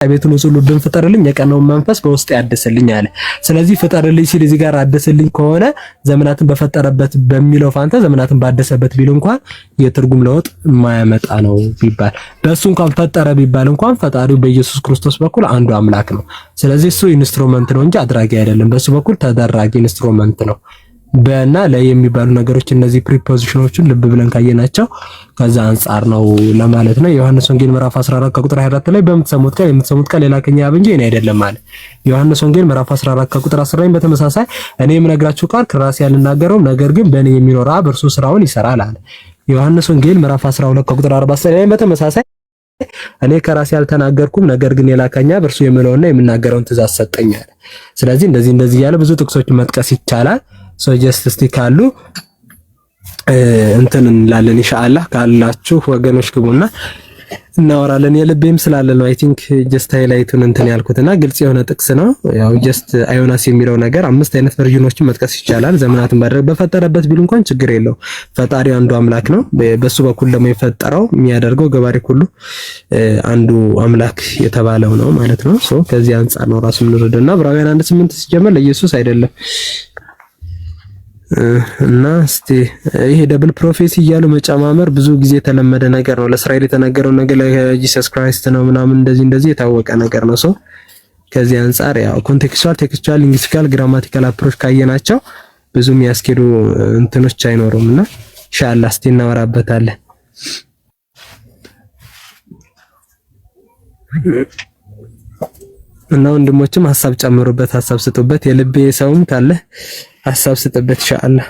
ቤቱን ሁሉ ልብን ፍጠርልኝ የቀናውን መንፈስ በውስጥ ያድስልኝ አለ። ስለዚህ ፍጠርልኝ ሲል እዚህ ጋር አድስልኝ ከሆነ ዘመናትን በፈጠረበት በሚለው ፋንታ ዘመናትን ባደሰበት ቢል እንኳን የትርጉም ለውጥ የማያመጣ ነው ቢባል፣ በእሱ እንኳን ፈጠረ ቢባል እንኳን ፈጣሪው በኢየሱስ ክርስቶስ በኩል አንዱ አምላክ ነው። ስለዚህ እሱ ኢንስትሩመንት ነው እንጂ አድራጊ አይደለም። በሱ በኩል ተደራጊ ኢንስትሩመንት ነው። በና ላይ የሚባሉ ነገሮች እነዚህ ፕሪፖዚሽኖችን ልብ ብለን ካየናቸው ከዛ አንፃር ነው ለማለት ነው። ዮሐንስ ወንጌል ምዕራፍ 14 ከቁጥር 24 ላይ የምትሰሙት ቃል የላከኝ አብ እንጂ እኔ አይደለም ማለት። ዮሐንስ ወንጌል ምዕራፍ 14 ከቁጥር 10 ላይ በተመሳሳይ እኔ የምነግራችሁ ቃል ከራሴ ያልናገረው ነገር ግን በእኔ የሚኖር አብ እርሱ ስራውን ይሰራል አለ። ዮሐንስ ወንጌል ምዕራፍ 12 ከቁጥር 49 ላይ በተመሳሳይ እኔ ከራሴ ያልተናገርኩም ነገር ግን የላከኝ አብ እርሱ የሚለውና የምናገረውን ትእዛዝ ሰጠኝ አለ። ስለዚህ እንደዚህ ያለ ብዙ ጥቅሶችን መጥቀስ ይቻላል። ጀስት እስቲ ካሉ እንትን እንላለን ኢንሻአላህ። ካላችሁ ወገኖች ግቡና እናወራለን። የልቤም ስላለ ነው አይ ቲንክ ጀስት ሃይላይቱን እንትን ያልኩትና ግልጽ የሆነ ጥቅስ ነው። ያው ጀስት አዮናስ የሚለው ነገር 5 አይነት ቨርዥኖችን መጥቀስ ይቻላል። ዘመናትን ባደረገ በፈጠረበት ቢሉ እንኳን ችግር የለው። ፈጣሪው አንዱ አምላክ ነው። በሱ በኩል ደግሞ የፈጠረው የሚያደርገው ገባሪ ሁሉ አንዱ አምላክ የተባለው ነው ማለት ነው። ሶ ከዚህ አንፃር ነው ራሱ ምንረዳና ዕብራውያን 1:8 ሲጀመር ለኢየሱስ አይደለም እና እስቲ ይሄ ደብል ፕሮፌሲ እያሉ መጨማመር ብዙ ጊዜ የተለመደ ነገር ነው። ለእስራኤል የተነገረው ነገር ለጂሰስ ክራይስት ነው ምናምን እንደዚህ የታወቀ ነገር ነው። ሰው ከዚህ አንፃር ያው ኮንቴክስቹዋል፣ ቴክስቹዋል፣ ሊንግዊስቲካል፣ ግራማቲካል አፕሮች ካየናቸው ብዙ የሚያስኬዱ እንትኖች አይኖሩምና ኢንሻአላህ እስቲ እናወራበታለን። እና ወንድሞችም ሐሳብ ጨምሩበት፣ ሐሳብ ስጡበት። የልቤ ሰውም ካለ ሐሳብ ስጥበት ኢንሻአላህ።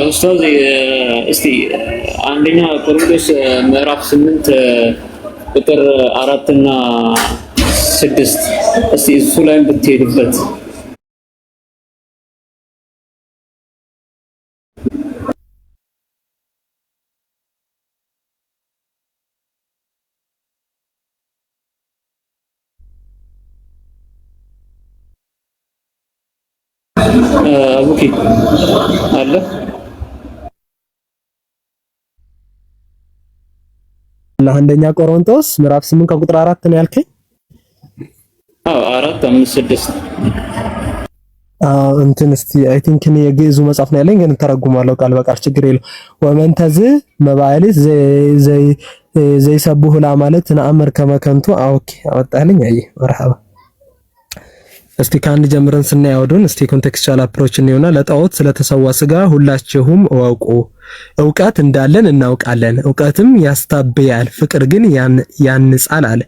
ኡስታዝ እስቲ አንደኛ ቆሮንቶስ ምዕራፍ 8 ቁጥር 4 እና 6 እስቲ እሱ ላይ ብትሄድበት ኦኬ አለ ለአንደኛ ቆሮንቶስ ምዕራፍ 8 ከቁጥር 4 ነው ያልከኝ? 4 5 6 እንትን እስቲ አይ ቲንክ እኔ የግዕዙ መጽሐፍ ነው ያለኝ ግን ተረጉማለሁ ቃል በቃል ችግር የለው። ወመንተዝ መባይልት ዘይሰብሁ ለማለት ነአመር ከመከንቱ ኦኬ አወጣልኝ። አይ መርሐባ እስቲ ከአንድ ጀምረን ስናያወዱን እስቲ ኮንቴክስቹዋል አፕሮች ነውና ለጣዖት ስለተሰዋ ስጋ ሁላችሁም እወቁ። ዕውቀት እንዳለን እናውቃለን፣ ዕውቀትም ያስታብያል፣ ፍቅር ግን ያንጻል አለ።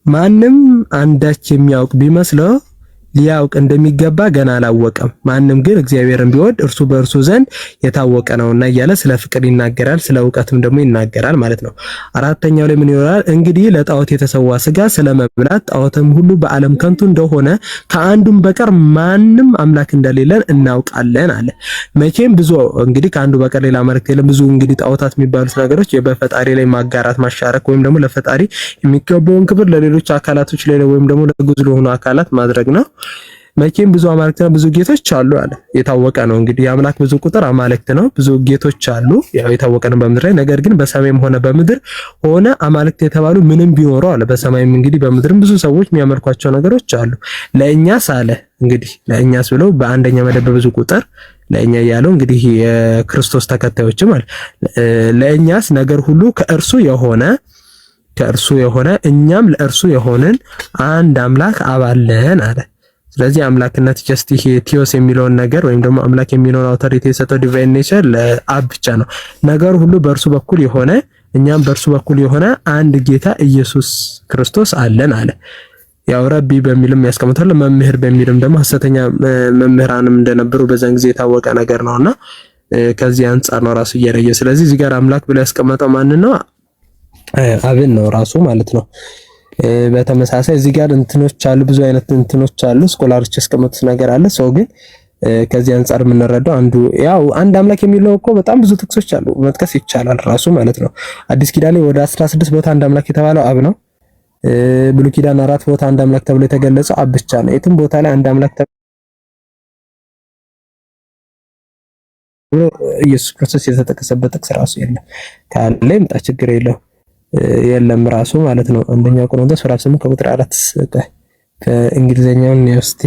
ማንም አንዳች የሚያውቅ ቢመስለው ሊያውቅ እንደሚገባ ገና አላወቀም። ማንም ግን እግዚአብሔርን ቢወድ እርሱ በእርሱ ዘንድ የታወቀ ነውና እያለ ስለ ፍቅር ይናገራል፣ ስለ ዕውቀትም ደግሞ ይናገራል ማለት ነው። አራተኛው ላይ ምን ይላል? እንግዲህ ለጣዖት የተሰዋ ስጋ ስለመብላት ጣዖትም ሁሉ በዓለም ከንቱ እንደሆነ ከአንዱም በቀር ማንም አምላክ እንደሌለን እናውቃለን አለ። መቼም ብዙ እንግዲህ ከአንዱ በቀር ሌላ አምላክ የለም። ብዙ እንግዲህ ጣዖታት የሚባሉት ነገሮች በፈጣሪ ላይ ማጋራት፣ ማሻረክ ወይም ደግሞ ለፈጣሪ የሚገባውን ክብር ለሌሎች አካላቶች ላይ ወይም ደግሞ ለግዙ ለሆኑ አካላት ማድረግ ነው። መቼም ብዙ አማልክትና ብዙ ጌቶች አሉ አለ። የታወቀ ነው እንግዲህ የአምላክ ብዙ ቁጥር አማልክት ነው፣ ብዙ ጌቶች አሉ፣ ያው የታወቀ ነው በምድር ላይ። ነገር ግን በሰማይም ሆነ በምድር ሆነ አማልክት የተባሉ ምንም ቢኖረው አለ። በሰማይም እንግዲህ በምድርም ብዙ ሰዎች የሚያመልኳቸው ነገሮች አሉ። ለእኛስ አለ እንግዲህ ለእኛስ ብለው በአንደኛ መደብ ብዙ ቁጥር ለእኛ ያለው እንግዲህ የክርስቶስ ተከታዮችም አለ። ለእኛስ ነገር ሁሉ ከእርሱ የሆነ እኛም ለእርሱ የሆንን አንድ አምላክ አብ አለን አለ። ስለዚህ አምላክነት ጀስት ይሄ ቲዮስ የሚለውን ነገር ወይም ደግሞ አምላክ የሚለውን አውቶሪቲ የሰጠው ዲቫይን ኔቸር ለአብ ብቻ ነው። ነገር ሁሉ በእርሱ በኩል የሆነ እኛም በእርሱ በኩል የሆነ አንድ ጌታ ኢየሱስ ክርስቶስ አለን አለ። ያው ረቢ በሚልም ያስቀምጣል፣ መምህር በሚልም ደግሞ ሐሰተኛ መምህራንም እንደነበሩ በዛን ጊዜ የታወቀ ነገር ነውና ከዚህ አንፃር ነው ራሱ እየለየ። ስለዚህ እዚህ ጋር አምላክ ብሎ ያስቀመጠው ማን ነው? አብን ነው ራሱ ማለት ነው። በተመሳሳይ እዚህ ጋር እንትኖች አሉ፣ ብዙ አይነት እንትኖች አሉ፣ ስኮላሮች ያስቀመጡት ነገር አለ። ሰው ግን ከዚህ አንፃር የምንረዳው አንድ አምላክ የሚለው እኮ በጣም ብዙ ጥቅሶች አሉ፣ መጥቀስ ይቻላል ራሱ ማለት ነው። አዲስ ኪዳን ላይ ወደ 16 ቦታ አንድ አምላክ የተባለው አብ ነው። ብሉይ ኪዳን 4 ቦታ አንድ አምላክ ተብሎ የተገለጸው አብ ብቻ ነው። የትም ቦታ ላይ አንድ አምላክ ኢየሱስ ክርስቶስ የተጠቀሰበት ጥቅስ ራሱ የለም። ካለ ይምጣ ችግር የለው የለም ራሱ ማለት ነው። አንደኛ ቆሮንቶስ ምዕራፍ 8 ከቁጥር 4 ከእንግሊዘኛውን ነው እስቲ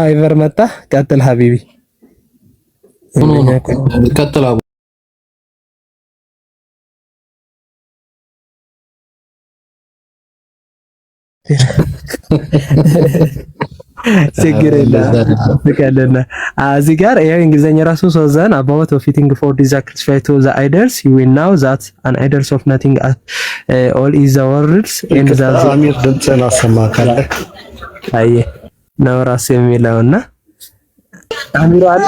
ይቨር መጣ። ቀጥል ሀቢቢ ቀጥል አቡ ችግር የለም። እዚህ ጋር ይሄ እንግሊዘኛ ራሱ ሶዘን about of fitting for the sacrifice to the idols you will know that an idols of nothing all is the words and the አሚር ድምፅህን አሰማ ካለ አይ ነው ራሱ የሚለውና አሚሩ አለ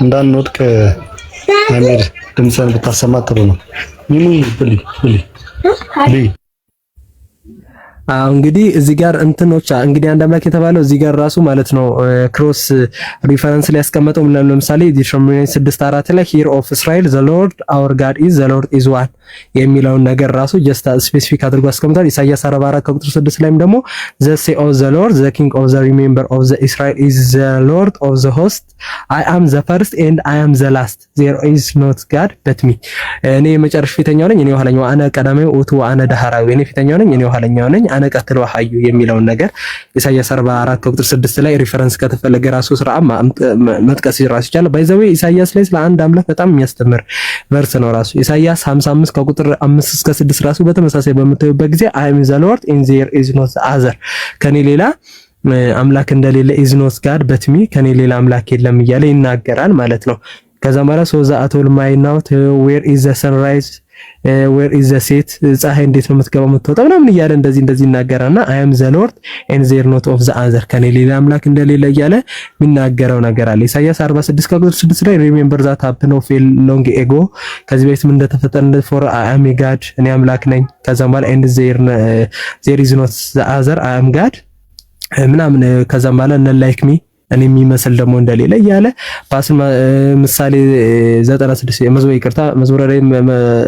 እንዳንወድቅ አሚር ድምፅህን ብታሰማ ጥሩ ነው። ብሊ እንግዲህ እዚህ ጋር እንትኖች እንግዲህ አንድ አምላክ የተባለው እዚህ ጋር ራሱ ማለት ነው ክሮስ ሪፈረንስ ላይ ያስቀመጠው ምን ለምሳሌ ዲተርሚኔ 6:4 ላይ ሂር ኦፍ እስራኤል ዘ ሎርድ አወር ጋድ ኢዝ ዘ ሎርድ ኢዝ ዋን የሚለውን ነገር ራሱ ጀስት ስፔሲፊክ አድርጎ አስቀምጧል። ኢሳይያስ 44 ከቁጥር 6 ላይም ደግሞ ዘ ሴ ኦፍ ዘ ሎርድ ዘ ኪንግ ኦፍ ዘ ሪሜምበር ኦፍ ዘ እስራኤል ኢዝ ዘ ሎርድ ኦፍ ዘ ሆስት አይ አም ዘ ፈርስት ኤንድ አይ አም ዘ ላስት ዜር ኢዝ ኖት ጋድ በት ሚ እኔ የመጨረሻ ፊተኛው ነኝ እኔ ኋለኛው አነ ቀዳማዊ ኦቱ አነ ዳህራዊ እኔ ፊተኛው ነኝ እኔ ኋለኛው ነኝ አነ ቀጥሎ ሐዩ የሚለውን ነገር ኢሳይያስ 44 ከቁጥር 6 ላይ ሪፈረንስ ከተፈለገ ራሱ ስራ መጥቀስ ራሱ ይቻላል። ባይ ዘ ዌይ ኢሳይያስ ላይ ስለ አንድ አምላክ በጣም የሚያስተምር ቨርስ ነው ራሱ ኢሳይያስ 55 ከቁጥር 5 እስከ 6 ራሱ በተመሳሳይ በምታዩበት ጊዜ አይ አም ዘ ሎርድ ኢን ዜር ኢዝ ኖት አዘር ከኔ ሌላ አምላክ እንደሌለ ኢዝ ኖት ጋድ በት ሚ ከኔ ሌላ አምላክ የለም እያለ ይናገራል ማለት ነው። ከዛ ማለት ሶ ዘ አቶል ማይ ናውት ዌር ኢዝ ዘ ሰንራይዝ ዌር ኢዝ ዘ ሴት ፀሐይ እንዴት ነው የምትገባው የምትወጣው ምናምን እያለ እንደዚህ ይናገራልና አይ አም ዘ ሎርድ ኤንድ ዜር ኖት ኦፍ ዘ አዘር ከኔ ሌላ አምላክ እንደሌለ እያለ የሚናገረው ነገር አለ። ኢሳይያስ 46 ከቁጥር 6 ላይ ሪሜምበር ዛት ሃፕን ኦፍ ሎንግ ኤጎ ከዚህ በፊት ምን እንደተፈጠረ ፎር አይ አም ጋድ እኔ አምላክ ነኝ ከዛም በኋላ ኤንድ ዜር ኢዝ ኖት ዘ አዘር አይ አም ጋድ ምናምን ከዛም በኋላ እነ ላይክ ሚ እኔ የሚመስል ደግሞ እንደሌለ እያለ ምሳሌ 96 መዝሙረ ላይ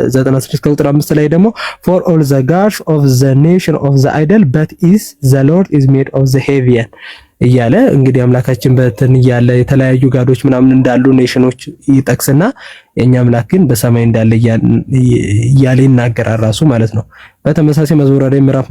96 ከቁጥር 5 ላይ ደግሞ for all the gods of the nation of the idol but is the Lord is made of the heaven እያለ እንግዲህ አምላካችን በትን እያለ የተለያዩ ጋዶች ምናምን እንዳሉ ኔሽኖች ይጠቅስና የኛ አምላክ ግን በሰማይ እንዳለ እያለ ይናገራል ራሱ ማለት ነው። በተመሳሳይ መዝሙረ ላይ ምዕራፍ